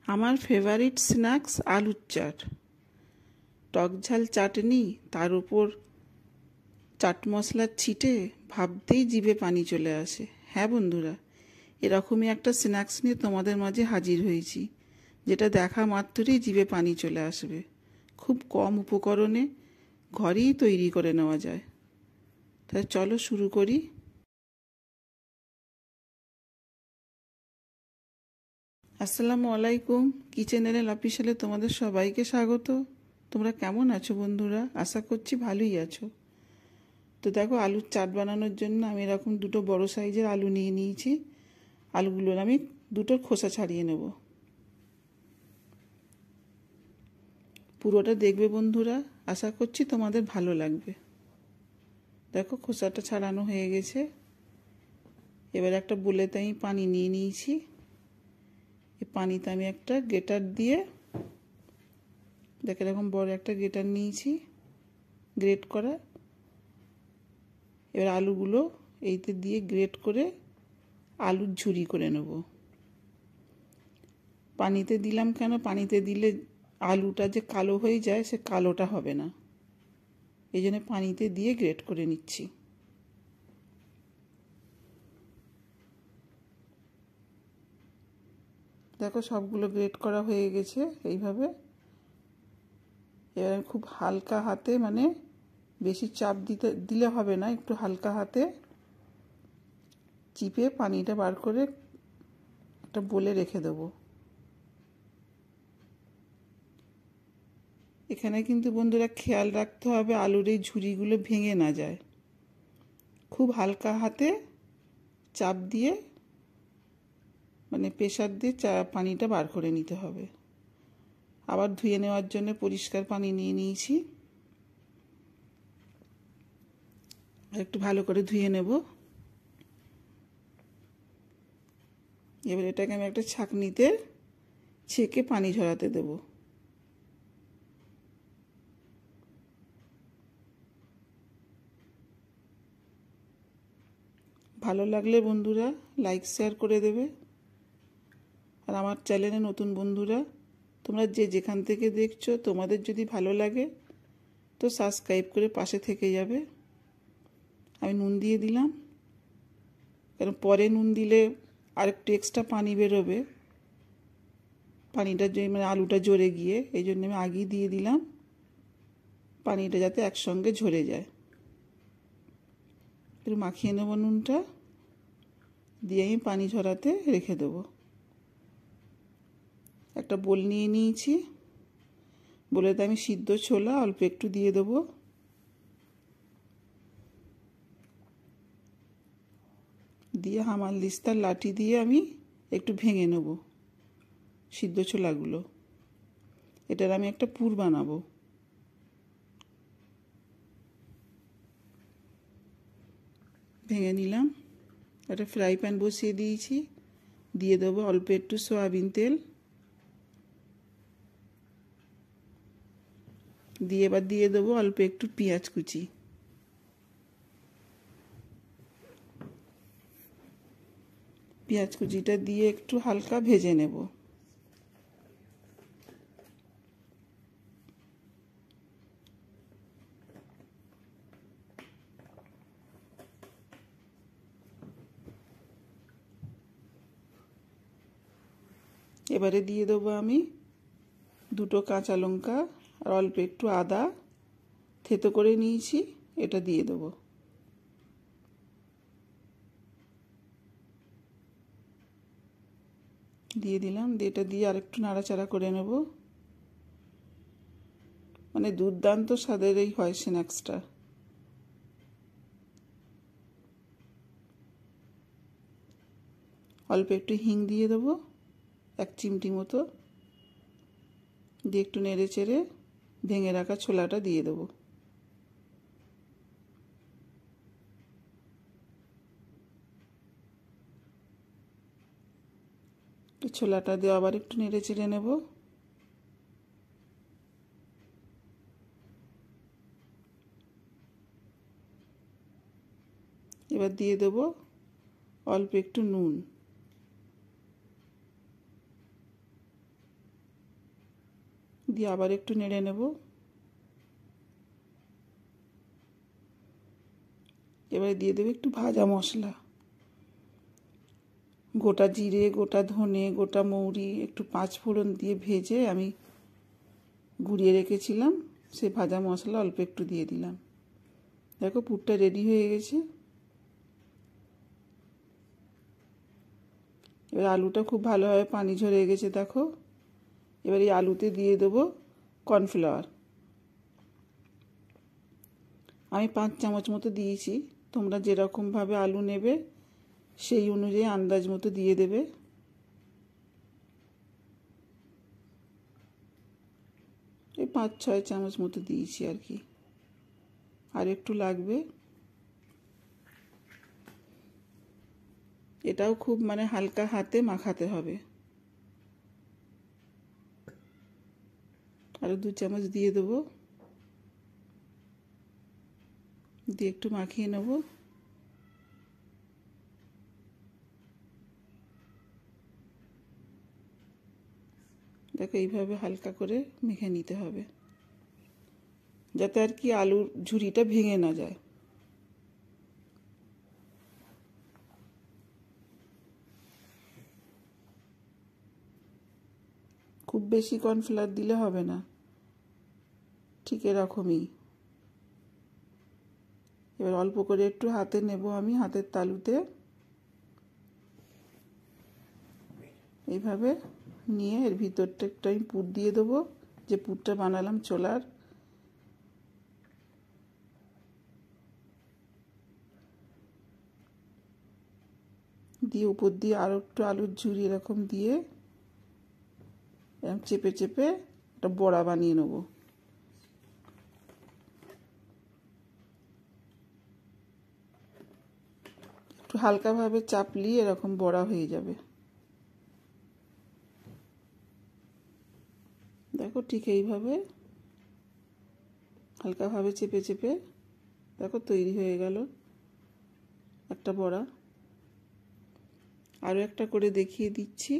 আমার favourite snacks আলুর চাট। টক ঝাল চাটনি, তার উপর চাট মশলার ছিটে ভাবতেই জিভে পানি চলে আসে। হ্যাঁ বন্ধুরা, এরকমই একটা স্ন্যাক্স নিয়ে তোমাদের মাঝে হাজির হয়েছি, যেটা দেখা মাত্রই জিভে পানি চলে আসবে। খুব কম উপকরণে ঘরেই তৈরি করে নেওয়া যায়। তাই চলো শুরু করি। আসসালামু আলাইকুম। কিচেন এল অফিসিয়ালে তোমাদের সবাইকে স্বাগত। তোমরা কেমন আছো বন্ধুরা? আশা করছি ভালোই আছো। তো দেখো, আলুর চাট বানানোর জন্য আমি এরকম দুটো বড় সাইজের আলু নিয়ে নিয়েছি। আলুগুলোর আমি দুটোর খোসা ছাড়িয়ে নেব। পুরোটা দেখবে বন্ধুরা, আশা করছি তোমাদের ভালো লাগবে। দেখো, খোসাটা ছাড়ানো হয়ে গেছে। এবার একটা বুলেতে আমি পানি নিয়ে নিয়েছি। এই পানিতে আমি একটা গ্রেটার দিয়ে, দেখো এরকম বড় একটা গ্রেটার নিয়েছি, গ্রেট করা। এবার আলুগুলো এইতে দিয়ে গ্রেট করে আলুর ঝুরি করে নেব। পানিতে দিলাম কেন? পানিতে দিলে আলুটা যে কালো হয়ে যায়, সে কালোটা হবে না। এই জন্য পানিতে দিয়ে গ্রেট করে নিচ্ছি। দেখো, সবগুলো গ্রেট করা হয়ে গেছে এইভাবে। এবার খুব হালকা হাতে, মানে বেশি চাপ দিলে হবে না, একটু হালকা হাতে চিপে পানিটা বার করে একটা বলে রেখে দেবো। এখানে কিন্তু বন্ধুরা খেয়াল রাখতে হবে আলুর এই ঝুরিগুলো ভেঙে না যায়। খুব হালকা হাতে চাপ দিয়ে, মানে প্রেসার দিয়ে পানিটা বার করে নিতে হবে। আবার ধুয়ে নেওয়ার জন্য পরিষ্কার পানি নিয়ে নিয়েছি। একটু ভালো করে ধুয়ে নেব। এবার এটাকে আমি একটা ছাঁকনিতে ছেঁকে পানি ঝরাতে দেব। ভালো লাগলে বন্ধুরা লাইক শেয়ার করে দেবে। আর আমার চ্যানেলে নতুন বন্ধুরা, তোমরা যে যেখান থেকে দেখছো, তোমাদের যদি ভালো লাগে তো সাবস্ক্রাইব করে পাশে থেকে যাবে। আমি নুন দিয়ে দিলাম, কারণ পরে নুন দিলে আর একটু এক্সট্রা পানি বেরোবে, পানিটা মানে আলুটা ঝরে গিয়ে। এই জন্য আমি আগেই দিয়ে দিলাম, পানিটা যাতে একসঙ্গে ঝরে যায়। একটু মাখিয়ে নেব নুনটা দিয়ে, আমি পানি ঝরাতে রেখে দেবো। একটা বোল নিয়ে নিয়েছি। বোলেতে আমি সিদ্ধ ছোলা অল্প একটু দিয়ে দেবো। দিয়ে হামানদিস্তার লাঠি দিয়ে আমি একটু ভেঙে নেব সিদ্ধ ছোলাগুলো। এটার আমি একটা পুর বানাবো। ভেঙে নিলাম। একটা ফ্রাই প্যান বসিয়ে দিয়েছি, দিয়ে দেবো অল্প একটু সয়াবিন তেল। দিয়ে এবার দিয়ে দেবো অল্প একটু পেঁয়াজ কুচি। পেঁয়াজ কুচিটা দিয়ে একটু হালকা ভেজে নেব। এবারে দিয়ে দেবো আমি দুটো কাঁচা লঙ্কা আর অল্প একটু আদা থেতো করে নিয়েছি, এটা দিয়ে দেবো। দিয়ে দিলাম। দিয়ে এটা দিয়ে আরেকটু নাড়াচাড়া করে নেব। মানে দুর্দান্ত স্বাদের এই হয় স্ন্যাক্সটা। অল্প একটু হিং দিয়ে দেবো, 1 চিমটি মতো। দিয়ে একটু নেড়ে চেড়ে ভেঙে রাখা ছোলাটা দিয়ে দেবো। ছোলাটা দিয়ে আবার একটু নেড়ে চেড়ে নেব। এবার দিয়ে দেবো অল্প একটু নুন। দিয়ে আবার একটু নেড়ে নেব। এবারে দিয়ে দেবো একটু ভাজা মশলা, গোটা জিরে, গোটা ধনে, গোটা মৌরি, একটু পাঁচফোড়ন দিয়ে ভেজে আমি গুঁড়িয়ে রেখেছিলাম, সেই ভাজা মশলা অল্প একটু দিয়ে দিলাম। দেখো পুরটা রেডি হয়ে গেছে। এবার আলুটা খুব ভালোভাবে পানি ঝরে গেছে দেখো। এবার এই আলুতে দিয়ে দেবো কর্নফ্লাওয়ার। আমি 5 চামচ মতো দিয়েছি, তোমরা যেরকমভাবে আলু নেবে সেই অনুযায়ী আন্দাজ মতো দিয়ে দেবে। এই 5-6 চামচ মতো দিয়েছি আর কি, আর একটু লাগবে। এটাও খুব মানে হালকা হাতে মাখাতে হবে। আরও 2 চামচ দিয়ে দেবো, দিয়ে একটু মাখিয়ে নেব। দেখো এইভাবে হালকা করে মেখে নিতে হবে, যাতে আর কি আলুর ঝুড়িটা ভেঙে না যায়। খুব বেশি কর্নফ্লাওয়ার দিলে হবে না, ঠিক এরকমই। এবার অল্প করে একটু হাতে নেব আমি, হাতের তালুতে এইভাবে নিয়ে এর ভিতরটা একটু আমি পুর দিয়ে দেবো, যে পুরটা বানালাম ছোলার। দিয়ে উপর দিয়ে আরও একটু আলুর ঝুড়ি এরকম দিয়ে এরকম চেপে চেপে একটা বড়া বানিয়ে নেব। একটু হালকাভাবে চাপলিয়ে এরকম বড়া হয়ে যাবে। দেখো ঠিক এইভাবে হালকাভাবে চেপে চেপে দেখো তৈরি হয়ে গেল একটা বড়া। আরও একটা করে দেখিয়ে দিচ্ছি।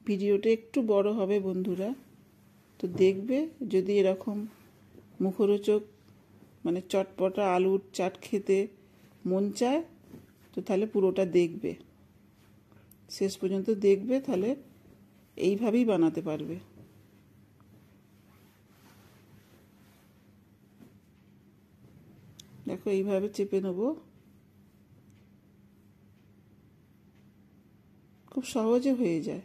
ভিডিওটা একটু বড় হবে বন্ধুরা, তো দেখবে। যদি এরকম মুখরোচক মানে চটপটা আলুর চাট খেতে মন চায় তো তাহলে পুরোটা দেখবে, শেষ পর্যন্ত দেখবে, তাহলে এইভাবেই বানাতে পারবে। দেখো এইভাবে চেপে নেব, খুব সহজে হয়ে যায়।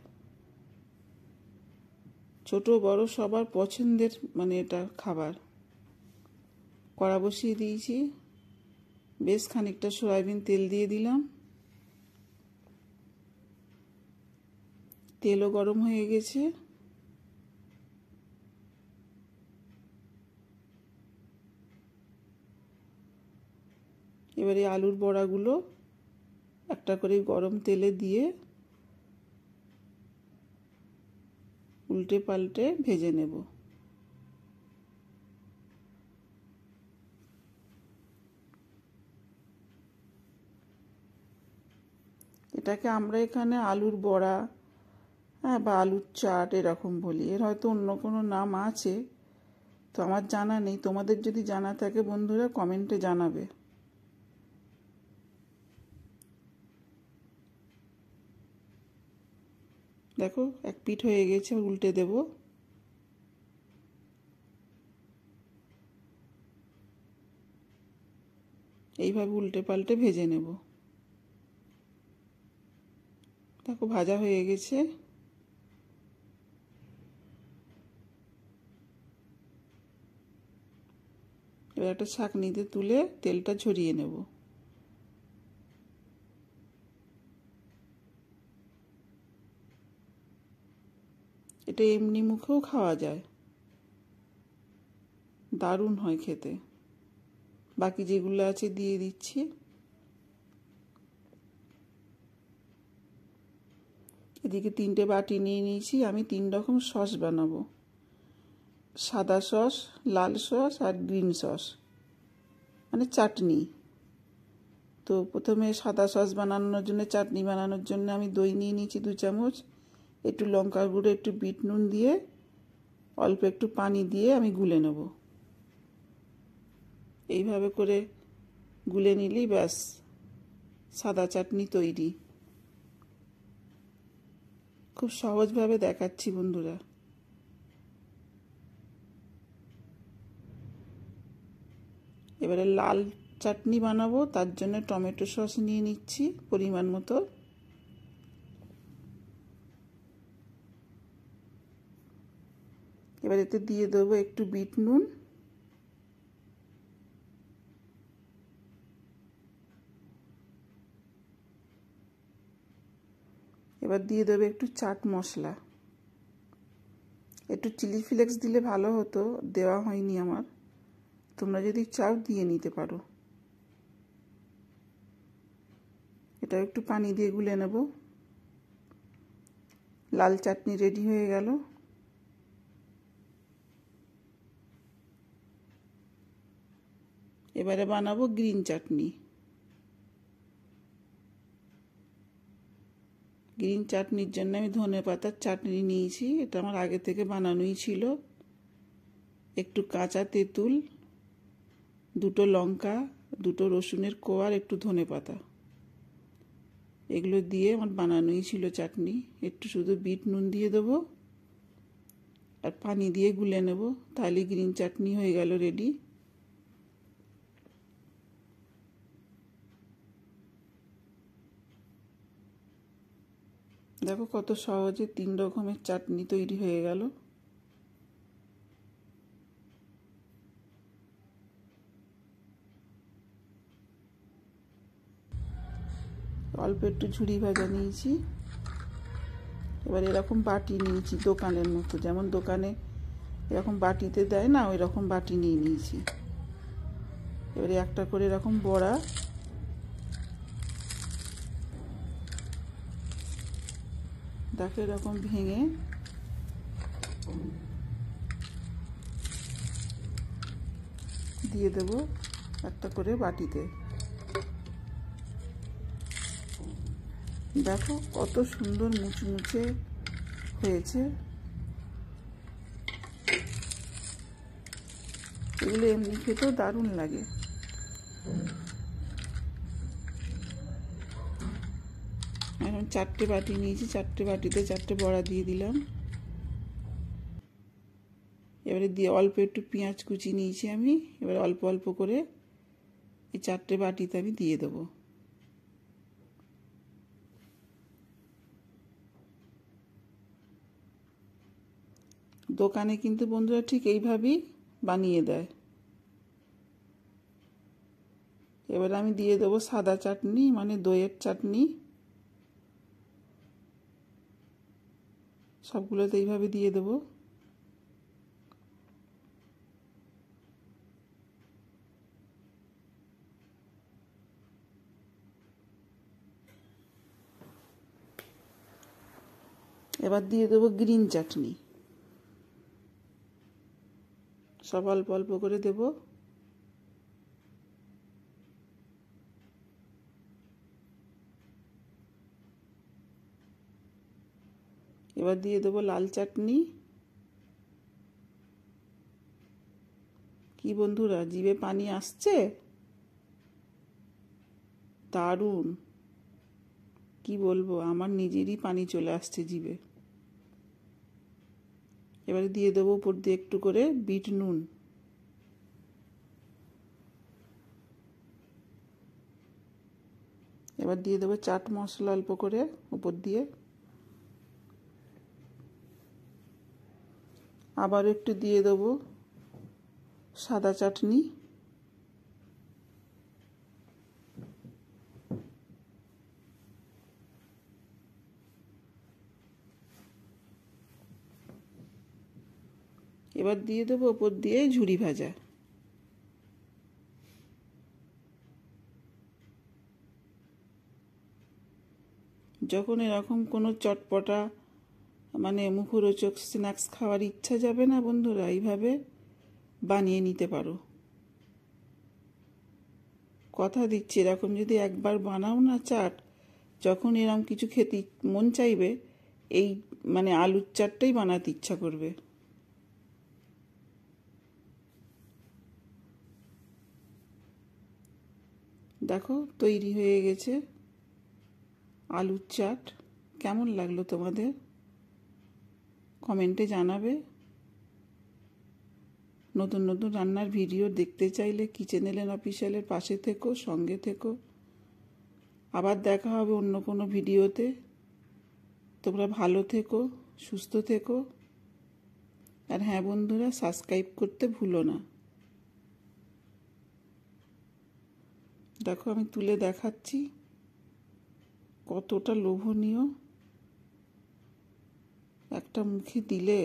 ছোট বড় সবার পছন্দের মানে এটা খাবার। কড়া বসিয়ে দিয়েছি, বেশ খানিকটা সয়াবিন তেল দিয়ে দিলাম। তেলও গরম হয়ে গেছে। এবারে আলুর বড়াগুলো একটা করে গরম তেলে দিয়ে উল্টে পাল্টে ভেজে নেব। এটাকে আমরা এখানে আলুর বড়া, হ্যাঁ, বা আলুর চাট এরকম বলি। এর হয়তো অন্য কোনো নাম আছে, তো আমার জানা নেই। তোমাদের যদি জানা থাকে বন্ধুরা কমেন্টে জানাবে। দেখো এক পিঠ হয়ে গেছে, উল্টে দেব। এইভাবে উল্টে পাল্টে ভেজে নেব। দেখো ভাজা হয়ে গেছে। এবার একটা ছাঁকনিতে তুলে তেলটা ঝরিয়ে নেব। এটা এমনি মুখেও খাওয়া যায়, দারুণ হয় খেতে। বাকি যেগুলো আছে দিয়ে দিচ্ছি। এদিকে 3টে বাটি নিয়ে নিয়েছি, আমি 3 রকম সস বানাবো। সাদা সস, লাল সস আর গ্রিন সস, মানে চাটনি। তো প্রথমে সাদা সস বানানোর জন্য, চাটনি বানানোর জন্য আমি দই নিয়ে নিয়েছি 2 চামচ, একটু লঙ্কার গুঁড়ো, একটু বিট নুন দিয়ে অল্প একটু পানি দিয়ে আমি গুলে নেব। এইভাবে করে গুলে নিলেই ব্যাস সাদা চাটনি তৈরি। খুব সহজভাবে দেখাচ্ছি বন্ধুরা। এবারে লাল চাটনি বানাবো, তার জন্য টমেটো সস নিয়ে নিচ্ছি পরিমাণ মতো। এবার এতে দিয়ে দেবো একটু বিট নুন, এবার দিয়ে দেবো একটু চাট মশলা, একটু চিলি ফ্লেক্স দিলে ভালো হতো, দেওয়া হয়নি আমার, তোমরা যদি চাও দিয়ে নিতে পারো। এটা একটু পানি দিয়ে গুলে নেব। লাল চাটনি রেডি হয়ে গেল। এবারে বানাবো গ্রিন চাটনি। গ্রিন চাটনির জন্য আমি ধনেপাতার চাটনি নিয়েছি, এটা আমার আগে থেকে বানানোই ছিল। একটু কাঁচা তেঁতুল, 2টো লঙ্কা, 2টো রসুনের কোয়া আর একটু ধনেপাতা, এগুলো দিয়ে আমার বানানোই ছিল চাটনি। একটু শুধু বিট নুন দিয়ে দেবো আর পানি দিয়ে গুলে নেব, তাহলে গ্রিন চাটনি হয়ে গেল রেডি। দেখো কত সহজে 3 রকমের চাটনি তৈরি হয়ে গেল। অল্প একটু ঝুরি ভাজা নিয়েছি। এবার এরকম বাটি নিয়েছি দোকানের মতো, যেমন দোকানে এরকম বাটিতে দেয় না, ওই রকম বাটি নিয়ে নিয়েছি। এবারে একটা করে এরকম বড়া দেখো এরকম ভেঙে দিয়ে দেব একটা করে বাটিতে। দেখো কত সুন্দর মুচমুচে হয়েছে। এগুলো এমনি খেতেও দারুণ লাগে। এখন 4টে বাটি নিয়েছি, 4টে বাটিতে 4টে বড়া দিয়ে দিলাম। এবারে দিয়ে অল্প একটু পেঁয়াজ কুচি নিয়েছি আমি, এবার অল্প অল্প করে এই 4টে বাটিতে আমি দিয়ে দেবো। দোকানে কিন্তু বন্ধুরা ঠিক এইভাবেই বানিয়ে দেয়। এবার আমি দিয়ে দেবো সাদা চাটনি, মানে দইয়ের চাটনি। সবগুলোতে এইভাবে দিয়ে দেবো। এবার দিয়ে দেবো গ্রিন চাটনি, সব অল্প অল্প করে দেব। এবার দিয়ে দেবো লাল চাটনি। কি বন্ধুরা, জিভে পানি আসছে, দারুণ, কি বলবো, আমার নিজেরই পানি চলে আসছে জিভে। এবারে দিয়ে দেবো উপর দিয়ে একটু করে বিট নুন। এবার দিয়ে দেবো চাট মশলা অল্প করে উপর দিয়ে। আবার একটু দিয়ে দেবো সাদা চাটনি। এবার দিয়ে দেবো উপর দিয়ে ঝুরি ভাজা। যখন এরকম কোনো চটপটা মানে মুখরোচক স্ন্যাক্স খাওয়ার ইচ্ছা যাবে না বন্ধুরা, এইভাবে বানিয়ে নিতে পারো। কথা দিচ্ছি, এরকম যদি একবার বানাও না চাট, যখন এরকম কিছু খেতে মন চাইবে এই মানে আলুর চাটটাই বানাতে ইচ্ছা করবে। দেখো তৈরি হয়ে গেছে আলুর চাট। কেমন লাগলো তোমাদের কমেন্টে জানাবে। নতুন নতুন রান্নার ভিডিও দেখতে চাইলে কিচেন এলেন অফিসিয়ালের পাশে থেকো, সঙ্গে থেকো। আবার দেখা হবে অন্য কোনো ভিডিওতে। তোমরা ভালো থেকো, সুস্থ থেকো। আর হ্যাঁ বন্ধুরা, সাবস্ক্রাইব করতে ভুলো না। দেখো আমি তুলে দেখাচ্ছি কতটা লোভনীয়, একটা মুখে দিলে